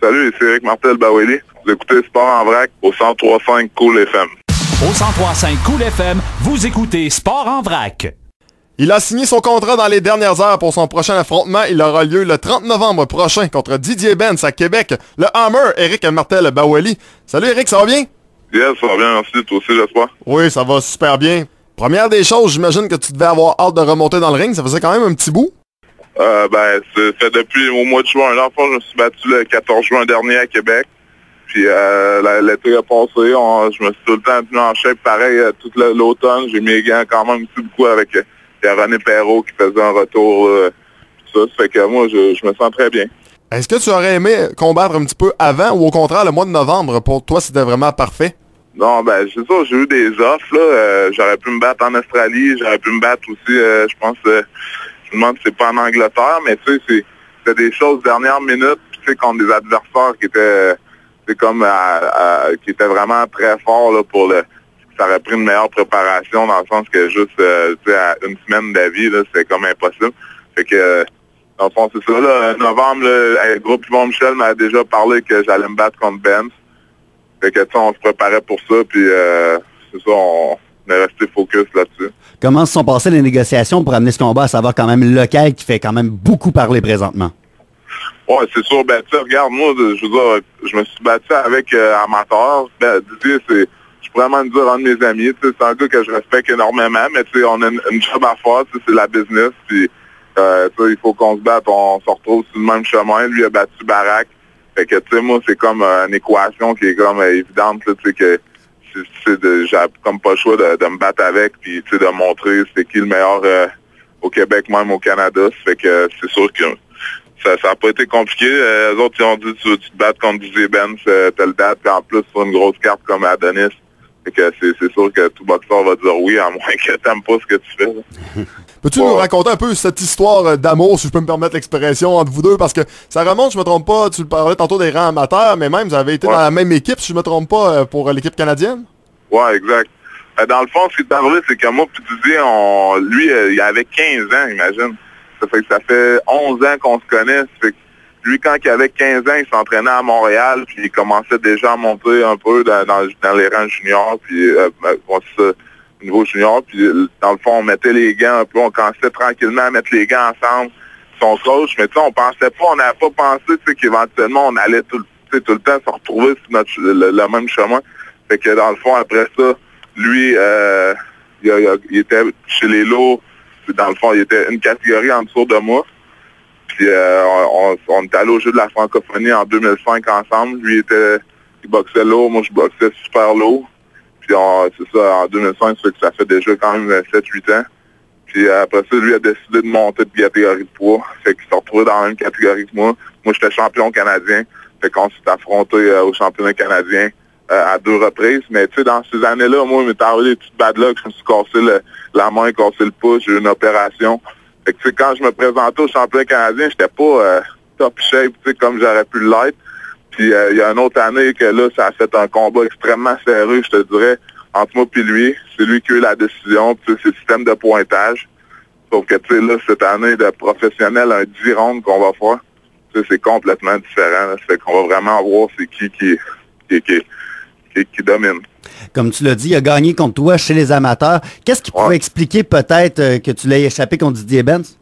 Salut, c'est Eric Martel Baweli. Vous écoutez Sport en vrac au 103.5 Cool FM. Au 103.5 Cool FM, vous écoutez Sport en vrac. Il a signé son contrat dans les dernières heures pour son prochain affrontement. Il aura lieu le 30 novembre prochain contre Didier Benz à Québec. Le Hammer, Eric Martel Baweli. Salut Eric, ça va bien? Yes, ça va bien, merci. Toi aussi, j'espère. Oui, ça va super bien. Première des choses, j'imagine que tu devais avoir hâte de remonter dans le ring. Ça faisait quand même un petit bout. C'est fait depuis au mois de juin. Là, je me suis battu le 14 juin dernier à Québec. Puis l'été a passé, je me suis tout le temps tenu en shape pareil tout l'automne. J'ai mis les gants quand même aussi beaucoup avec René Perrault qui faisait un retour. Tout ça fait que moi, je me sens très bien. Est-ce que tu aurais aimé combattre un petit peu avant ou au contraire le mois de novembre? Pour toi, c'était vraiment parfait? Non, c'est ça, j'ai eu des offres. Là. J'aurais pu me battre en Australie, j'aurais pu me battre aussi, je pense, je me demande si c'est pas en Angleterre, mais tu sais, c'était des choses dernière minute, tu sais, contre des adversaires qui étaient qui étaient vraiment très forts là, ça aurait pris une meilleure préparation dans le sens que juste à une semaine d'avis, là, c'est comme impossible. Fait que dans le fond, c'est ça. Là, novembre, le groupe Yvon Michel m'a déjà parlé que j'allais me battre contre Benz. Fait que on se préparait pour ça, puis c'est ça, on est resté focus là-dessus. Comment se sont passées les négociations pour amener ce combat à savoir quand même local qui fait quand même beaucoup parler présentement? Ouais, c'est sûr. Tu sais, regarde, moi, je veux dire, je me suis battu avec Amateur. Didier, je pourrais même dire un de mes amis. Tu sais, c'est un gars que je respecte énormément, mais tu sais, on a une job à faire. Tu sais, c'est la business. Puis, tu sais, il faut qu'on se batte. On se retrouve sur le même chemin. Lui a battu Barack. Fait que, tu sais, moi, c'est comme une équation qui est comme évidente. Là, tu sais, que j'ai comme pas le choix de me battre avec. Puis, tu sais, de montrer c'est qui le meilleur au Québec, même au Canada. Fait que c'est sûr que ça n'a pas été compliqué. Les autres, ils ont dit tu te battes contre Didier Benz, telle date, puis en plus sur une grosse carte comme Adonis. Fait que c'est sûr que tout boxeur va dire oui, à moins que t'aimes pas ce que tu fais. Peux-tu nous raconter un peu cette histoire d'amour, si je peux me permettre l'expression, entre vous deux? Parce que ça remonte, je me trompe pas, tu parlais tantôt des rangs amateurs, mais même vous avez été dans la même équipe, si je me trompe pas, pour l'équipe canadienne? Ouais, exact. Dans le fond, ce qui est arrivé, c'est que moi puis Didier, lui, il avait 15 ans, imagine. Ça fait que ça fait 11 ans qu'on se connaît. Ça fait que lui, quand il avait 15 ans, il s'entraînait à Montréal, puis il commençait déjà à monter un peu dans les rangs juniors, puis c'est ça, au niveau junior. Puis dans le fond, on mettait les gants un peu, on commençait tranquillement à mettre les gants ensemble. Son coach, mais tu sais, on pensait pas, on n'avait pas pensé, tu sais, qu'éventuellement, on allait tout le temps se retrouver sur le même chemin. Fait que dans le fond, après ça, lui, il était chez les lourds. Dans le fond, il était une catégorie en dessous de moi. Puis on est allé au jeu de la francophonie en 2005 ensemble. Lui, il boxait lourd, moi je boxais super lourd. Puis c'est ça, en 2005, ça fait déjà quand même 7-8 ans. Puis après ça, lui a décidé de monter de catégorie de poids. Fait qu'il s'est retrouvé dans la même catégorie que moi. Moi, j'étais champion canadien. Fait qu'on s'est affronté au championnat canadien à 2 reprises. Mais tu sais, dans ces années-là, moi, il m'est arrivé des petites bad luck. Je me suis cassé la main, cassé le pouce, j'ai eu une opération. Fait que tu sais, quand je me présentais au championnat canadien, j'étais pas top shape, tu sais, comme j'aurais pu l'être. Puis il y a une autre année que là, ça a fait un combat extrêmement serré, je te dirais, entre moi et lui. C'est lui qui a eu la décision, puis c'est le système de pointage. Sauf que tu sais, là, cette année de professionnel, un 10 rounds qu'on va faire, tu sais, c'est complètement différent. Là. Ça fait qu'on va vraiment voir c'est qui domine. Comme tu l'as dit, il a gagné contre toi chez les amateurs. Qu'est-ce qui pourrait expliquer peut-être que tu l'aies échappé contre Didier Benz?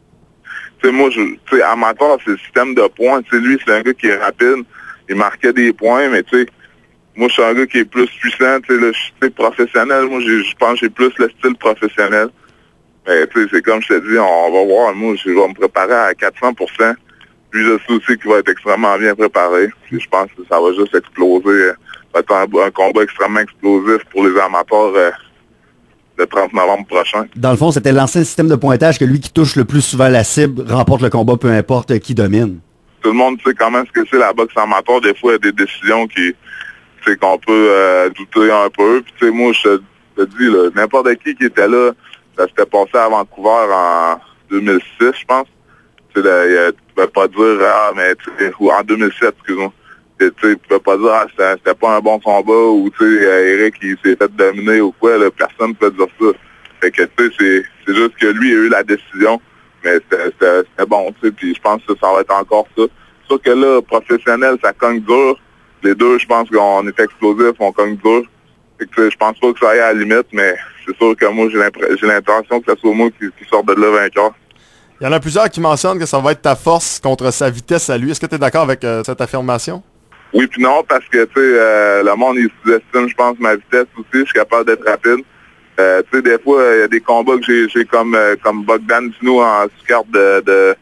Tu sais, moi, amateur, c'est le système de points. Tu sais, lui, c'est un gars qui est rapide. Il marquait des points, mais tu sais, moi, je suis un gars qui est plus puissant. Tu sais, professionnel. Moi, je pense que j'ai plus le style professionnel. Mais tu sais, c'est comme je te dis, on va voir. Moi, je vais me préparer à 400%. Lui, je sais aussi qu'il va être extrêmement bien préparé. Puis je pense que ça va juste exploser. Ça va être un combat extrêmement explosif pour les amateurs le 30 novembre prochain. Dans le fond, c'était l'ancien système de pointage que lui qui touche le plus souvent la cible remporte le combat, peu importe qui domine. Tout le monde sait quand même ce que c'est la boxe amateur. Des fois, il y a des décisions qu'on peut douter un peu. Puis tu sais, moi, je te dis, là, n'importe qui était là, ça s'était passé à Vancouver en 2006, je pense. Tu pouvais pas dire, ou en 2007, excuse-moi. Tu peux pas dire c'était pas un bon combat ou Eric il s'est fait dominer ou quoi, là, personne ne peut dire ça. Fait que c'est juste que lui a eu la décision, mais c'était bon, puis je pense que ça va être encore ça. sûr que là, professionnel, ça cogne dur. Les deux, je pense qu'on est explosifs, on cogne dur. Fait que, je pense pas que ça aille à la limite, mais c'est sûr que moi, j'ai l'intention que ce soit moi qui sorte de là vainqueur. Il y en a plusieurs qui mentionnent que ça va être ta force contre sa vitesse à lui. Est-ce que tu es d'accord avec cette affirmation? Oui puis non, parce que tu sais, le monde il sous-estime, je pense, ma vitesse aussi. Je suis capable d'être rapide. Tu sais, des fois, il y a des combats que j'ai comme Bogdan Dino en sous-carte de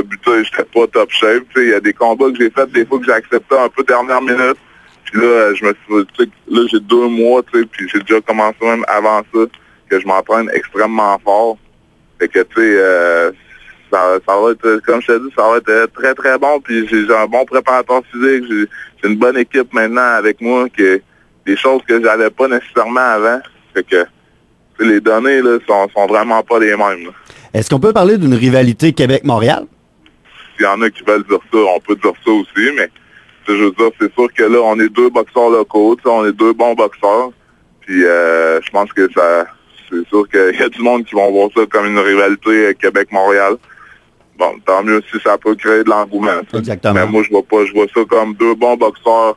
buteur, j'étais pas top shape. Tu sais, il y a des combats que j'ai fait des fois que j'ai accepté un peu dernière minute. Puis là, je me suis, tu sais, là j'ai 2 mois, tu sais, puis j'ai déjà commencé même avant ça, que je m'entraîne extrêmement fort. Fait que tu sais, ça va être, comme je t'ai dit, ça va être très très bon. Puis j'ai un bon préparateur physique, j'ai une bonne équipe maintenant avec moi, que des choses que j'avais pas nécessairement avant. Fait que les données là sont vraiment pas les mêmes. Est-ce qu'on peut parler d'une rivalité Québec-Montréal? S'il y en a qui veulent dire ça, on peut dire ça aussi, mais je veux dire, c'est sûr que là, on est 2 boxeurs locaux, on est 2 bons boxeurs. Puis je pense que ça, c'est sûr qu'il y a du monde qui vont voir ça comme une rivalité Québec-Montréal. Bon, tant mieux si ça peut créer de l'engouement. Exactement. Mais moi, je vois ça comme 2 bons boxeurs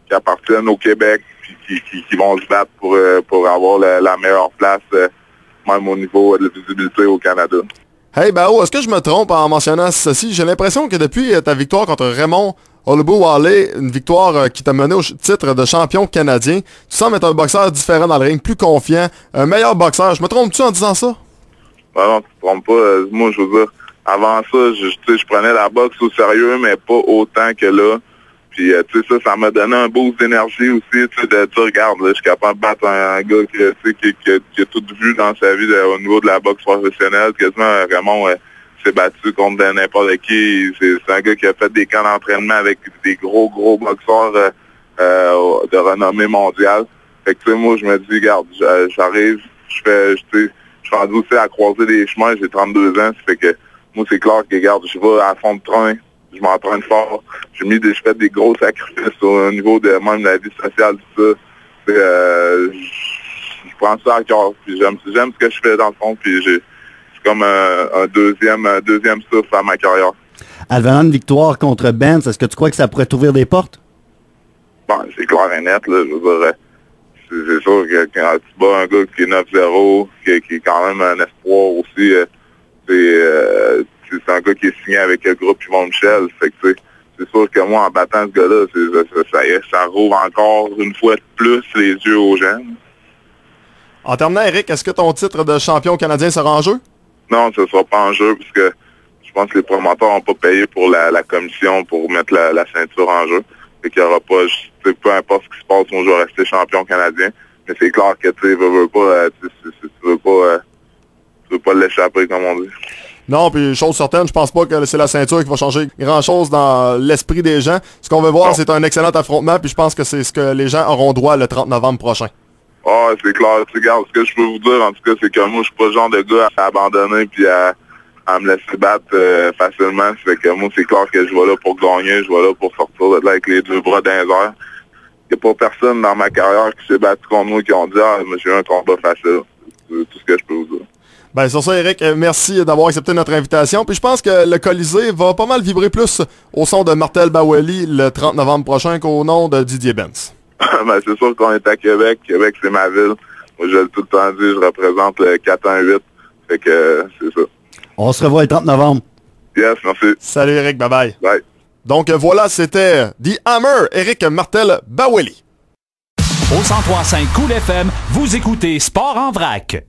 qui appartiennent au Québec, puis qui vont se battre pour avoir la meilleure place, même au niveau de la visibilité au Canada. Hey, Bao, est-ce que je me trompe en mentionnant ceci? J'ai l'impression que depuis ta victoire contre Raymond Olubu-Wale, une victoire qui t'a mené au titre de champion canadien, tu sembles être un boxeur différent dans le ring, plus confiant, un meilleur boxeur. Je me trompe-tu en disant ça? Ben non, tu te trompes pas. Moi, je veux dire, avant ça, je prenais la boxe au sérieux, mais pas autant que là. Puis, tu sais, ça m'a donné un boost d'énergie aussi, tu sais, de dire, regarde, là, je suis capable de battre un gars qui a tout vu dans sa vie au niveau de la boxe professionnelle. Quasiment, Raymond s'est battu contre n'importe qui. C'est un gars qui a fait des camps d'entraînement avec des gros boxeurs de renommée mondiale. Fait que, tu sais, moi, je me dis, regarde, j'arrive, je suis rendu aussi à croiser des chemins, j'ai 32 ans, ça fait que, moi, c'est clair que, regarde, je vais à fond de train. Je m'entraîne fort. Je fais des gros sacrifices au niveau de même la vie sociale, tout ça. Je prends ça à cœur. Puis j'aime ce que je fais dans le fond. Puis c'est comme un deuxième souffle à ma carrière. Advenant une victoire contre Benz, est-ce que tu crois que ça pourrait t'ouvrir des portes? Bon, c'est clair et net, là. Je veux dire, c'est sûr que quand tu bats un gars qui est 9-0, qui est quand même un espoir aussi, c'est un gars qui est signé avec le groupe Yvon Michel. Fait que c'est sûr que moi, en battant ce gars-là, ça rouvre encore une fois de plus les yeux aux gens. En terminant, Eric, est-ce que ton titre de champion canadien sera en jeu? Non, ça ne sera pas en jeu, parce que je pense que les promoteurs n'ont pas payé pour la commission pour mettre la ceinture en jeu. Fait qu'il n'y aura pas, peu importe ce qui se passe, moi je vais rester champion canadien. Mais c'est clair que tu veux pas l'échapper, comme on dit. Non, puis chose certaine, je pense pas que c'est la ceinture qui va changer grand-chose dans l'esprit des gens. Ce qu'on veut voir, c'est un excellent affrontement, puis je pense que c'est ce que les gens auront droit le 30 novembre prochain. Ah, c'est clair. Regarde, ce que je peux vous dire, en tout cas, c'est que moi, je suis pas le genre de gars à abandonner puis à me laisser battre facilement. Ça fait que moi, c'est clair que je vais là pour gagner, je vais là pour sortir de là avec les 2 bras dans les airs. Il n'y a pas personne dans ma carrière qui s'est battu contre moi qui ont dit « Ah, j'ai eu un combat facile. » C'est tout ce que je peux vous dire. Ben sur ça, Eric, merci d'avoir accepté notre invitation. Puis je pense que le Colisée va pas mal vibrer plus au son de Martel Baweli le 30 novembre prochain qu'au nom de Didier Benz. Ben c'est sûr qu'on est à Québec. Québec, c'est ma ville. Moi, je l'ai tout le temps dit, je représente le 418. Fait que c'est ça. On se revoit le 30 novembre. Yes, merci. Salut Eric, bye bye. Bye. Donc voilà, c'était The Hammer, Eric Martel Baweli. Au 103.5 Cool FM, vous écoutez Sport en vrac.